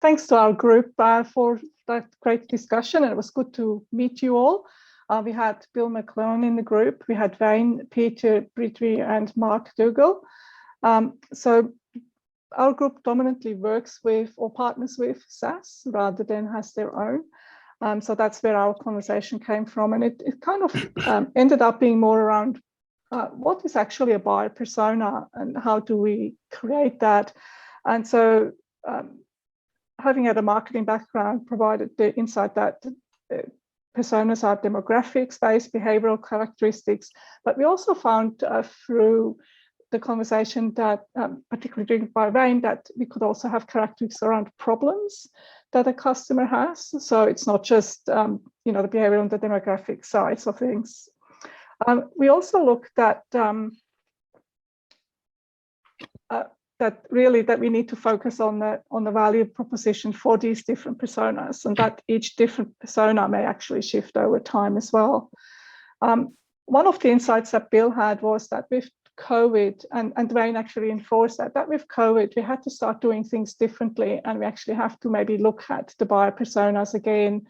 thanks to our group for that great discussion. It was good to meet you all. We had Bill McClone in the group. We had Wayne, Peter, Britry, and Mark Dougal. So our group dominantly works with or partners with SaaS rather than has their own. So that's where our conversation came from. And it kind of ended up being more around what is actually a buyer persona and how do we create that? And so having had a marketing background provided the insight that personas are demographics-based behavioral characteristics, but we also found through the conversation that, particularly driven by Wayne, that we could also have characteristics around problems that a customer has. So it's not just the behavioral and the demographic sides of things. We also looked at that we need to focus on the value proposition for these different personas, and that each different persona may actually shift over time as well. One of the insights that Bill had was that with COVID, and Wayne actually enforced that with COVID, we had to start doing things differently, and we actually have to maybe look at the buyer personas again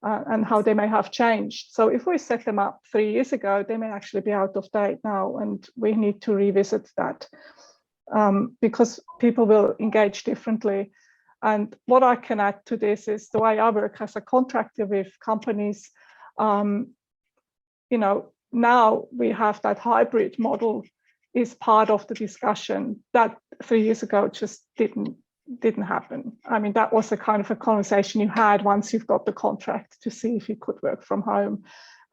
and how they may have changed. So if we set them up 3 years ago, they may actually be out of date now, and we need to revisit that. Because people will engage differently. And what I can add to this is the way I work as a contractor with companies, now we have that hybrid model is part of the discussion that 3 years ago just didn't happen. I mean, that was a kind of a conversation you had once you've got the contract to see if you could work from home.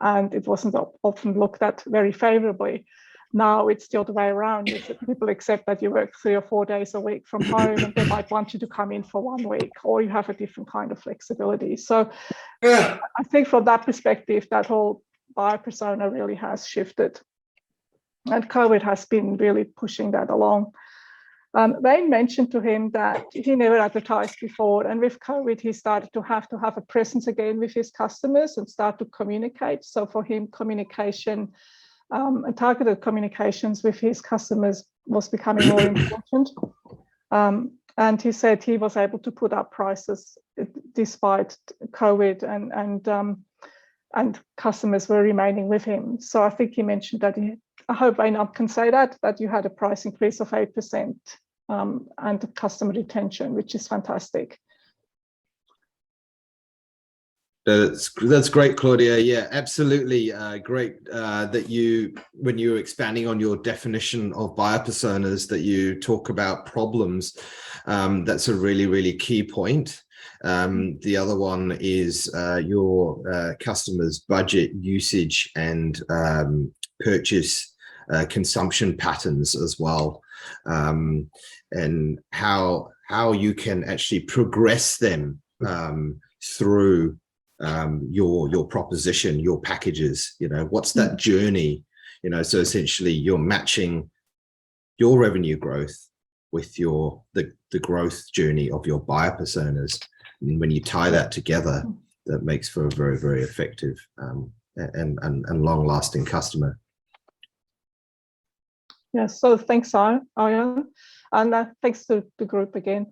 And it wasn't often looked at very favorably. Now it's the other way around. People accept that you work 3 or 4 days a week from home, and they might want you to come in for 1 week, or you have a different kind of flexibility. So I think from that perspective, that whole buyer persona really has shifted. And COVID has been really pushing that along. Wayne mentioned to him that he never advertised before, and with COVID, he started to have a presence again with his customers and start to communicate. So for him, communication and targeted communications with his customers was becoming more important. And he said he was able to put up prices despite COVID, and customers were remaining with him. So I think he mentioned that I hope Wayne can say that you had a price increase of 8% and customer retention, which is fantastic. That's great, Claudia. Yeah, absolutely great that when you were expanding on your definition of buyer personas, that you talk about problems. That's a really, really key point. The other one is your customers' budget usage and purchase consumption patterns as well, and how you can actually progress them through your proposition, your packages. What's that journey? So essentially you're matching your revenue growth with the growth journey of your buyer personas, and when you tie that together, that makes for a very, very effective and long-lasting customer. Yes, so thanks, Ayon, and thanks to the group again